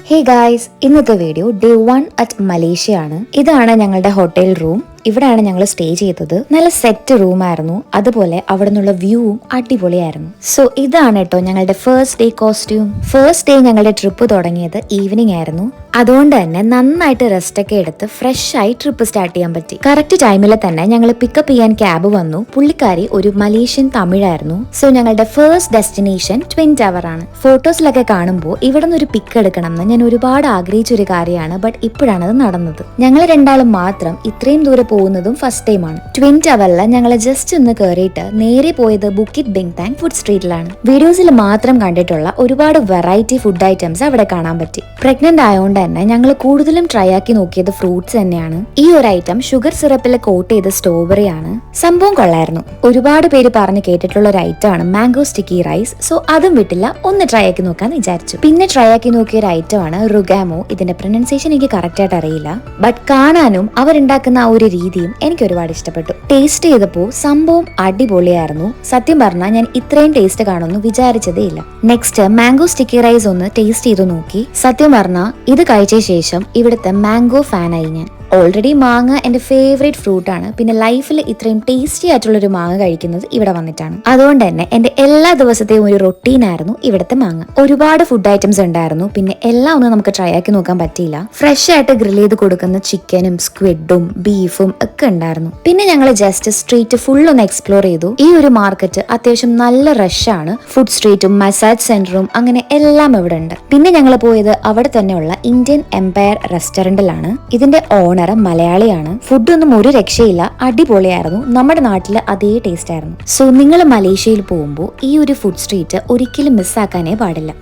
Hey guys, ഇന്നത്തെ video day 1 at Malaysia ആണ്. ഇതാണ് ഞങ്ങളുടെ ഹോട്ടൽ റൂം. ഇവിടെയാണ് ഞങ്ങൾ സ്റ്റേ ചെയ്തത്. നല്ല സെറ്റ് റൂം ആയിരുന്നു. അതുപോലെ അവിടെ നിന്നുള്ള വ്യൂവും അടിപൊളിയായിരുന്നു. സോ ഇതാണ് കേട്ടോ ഞങ്ങളുടെ first day costume. First day ഞങ്ങളുടെ ട്രിപ്പ് തുടങ്ങിയത് ഈവനിങ് ആയിരുന്നു. അതുകൊണ്ട് തന്നെ നന്നായിട്ട് റെസ്റ്റ് ഒക്കെ എടുത്ത് ഫ്രഷ് ആയി ട്രിപ്പ് സ്റ്റാർട്ട് ചെയ്യാൻ പറ്റി. കറക്റ്റ് ടൈമിൽ തന്നെ ഞങ്ങൾ പിക്കപ്പ് ചെയ്യാൻ ക്യാബ് വന്നു. പുള്ളിക്കാരി ഒരു മലേഷ്യൻ തമിഴായിരുന്നു. സോ ഞങ്ങളുടെ ഫസ്റ്റ് ഡെസ്റ്റിനേഷൻ ട്വിൻ ടവർ ആണ്. ഫോട്ടോസിലൊക്കെ കാണുമ്പോൾ ഇവിടെ നിന്ന് ഒരു പിക്ക് എടുക്കണം എന്ന് ഞാൻ ഒരുപാട് ആഗ്രഹിച്ച ഒരു കാര്യമാണ്. ബട്ട് ഇപ്പോഴാണ് അത് നടന്നത്. ഞങ്ങൾ രണ്ടാളും മാത്രം ഇത്രയും ദൂരെ പോകുന്നതും ഫസ്റ്റ് ടൈമാണ്. ട്വിൻ ടവറിൽ ഞങ്ങൾ ജസ്റ്റ് ഒന്ന് കയറിയിട്ട് നേരെ പോയത് ബുക്കിറ്റ് ബിങ്താങ് ഫുഡ് സ്ട്രീറ്റിലാണ്. വീഡിയോസിൽ മാത്രം കണ്ടിട്ടുള്ള ഒരുപാട് വെറൈറ്റി ഫുഡ് ഐറ്റംസ് അവിടെ കാണാൻ പറ്റി. പ്രഗ്നന്റ് ആയതുകൊണ്ട് തന്നെ ഞങ്ങൾ കൂടുതലും ട്രൈ ആക്കി നോക്കിയത് ഫ്രൂട്ട്സ് തന്നെയാണ്. ഈ ഒരു ഐറ്റം ഷുഗർ സിറപ്പിൽ കോട്ട് ചെയ്ത സ്ട്രോബെറി ആണ്. സംഭവം കൊള്ളായിരുന്നു. ഒരുപാട് പേര് പറഞ്ഞ് കേട്ടിട്ടുള്ള ഒരു ഐറ്റം ആണ് മാംഗോ സ്റ്റിക്കി റൈസ്. സോ അതും വിട്ടില്ല, ഒന്ന് ട്രൈ ആക്കി നോക്കാന്ന് വിചാരിച്ചു. പിന്നെ ട്രൈ ആക്കി നോക്കിയ ഒരു ഐറ്റം ആണ് റുഗാമോ. ഇതിന്റെ പ്രൊനൗൺസിയേഷൻ എനിക്ക് കറക്റ്റ് ആയിട്ട് അറിയില്ല, ബട്ട് കാണാനും അവരുണ്ടാക്കുന്ന ആ ഒരു രീതിയും എനിക്ക് ഒരുപാട് ഇഷ്ടപ്പെട്ടു. ടേസ്റ്റ് ചെയ്തപ്പോൾ സംഭവം അടിപൊളിയായിരുന്നു. സത്യം പറഞ്ഞാൽ ഞാൻ ഇത്രയും ടേസ്റ്റ് കാണുമെന്ന് വിചാരിച്ചതേ ഇല്ല. നെക്സ്റ്റ് മാംഗോ സ്റ്റിക്കി റൈസ് ഒന്ന് ടേസ്റ്റ് ചെയ്ത് നോക്കി. സത്യം പറഞ്ഞാൽ ഇത് കഴിച്ച ശേഷം ഇവിടുത്തെ മാംഗോ ഫാനായി ഞാൻ. ഓൾറെഡി മാങ്ങ എന്റെ ഫേവറേറ്റ് ഫ്രൂട്ട് ആണ്. പിന്നെ ലൈഫിൽ ഇത്രയും ടേസ്റ്റി ആയിട്ടുള്ള ഒരു മാങ്ങ കഴിക്കുന്നത് ഇവിടെ വന്നിട്ടാണ്. അതുകൊണ്ട് തന്നെ എന്റെ എല്ലാ ദിവസത്തെയും ഒരു റൊട്ടീൻ ആയിരുന്നു ഇവിടുത്തെ മാങ്ങ. ഒരുപാട് ഫുഡ് ഐറ്റംസ് ഉണ്ടായിരുന്നു. പിന്നെ എല്ലാം ഒന്നും നമുക്ക് ട്രൈ ആക്കി നോക്കാൻ പറ്റിയില്ല. ഫ്രഷ് ആയിട്ട് ഗ്രിൽ ചെയ്ത് കൊടുക്കുന്ന ചിക്കനും സ്ക്വിഡും ബീഫും ഒക്കെ ഉണ്ടായിരുന്നു. പിന്നെ ഞങ്ങൾ ജസ്റ്റ് സ്ട്രീറ്റ് ഫുൾ ഒന്ന് എക്സ്പ്ലോർ ചെയ്തു. ഈ ഒരു മാർക്കറ്റ് അത്യാവശ്യം നല്ല റഷ് ആണ്. ഫുഡ് സ്ട്രീറ്റും മസാജ് സെന്ററും അങ്ങനെ എല്ലാം ഇവിടെ ഉണ്ട്. പിന്നെ ഞങ്ങൾ പോയത് അവിടെ തന്നെയുള്ള ഇന്ത്യൻ എംപയർ റെസ്റ്റോറന്റിലാണ്. ഇതിന്റെ ഓണർ മലയാളിയാണ്. ഫുഡൊന്നും ഒരു രക്ഷയില്ല, അടിപൊളിയായിരുന്നു. നമ്മുടെ നാട്ടില് അതേ ടേസ്റ്റ് ആയിരുന്നു. സോ നിങ്ങൾ മലേഷ്യയിൽ പോകുമ്പോൾ ഈ ഒരു ഫുഡ് സ്ട്രീറ്റ് ഒരിക്കലും മിസ്സാക്കാനേ പാടില്ല.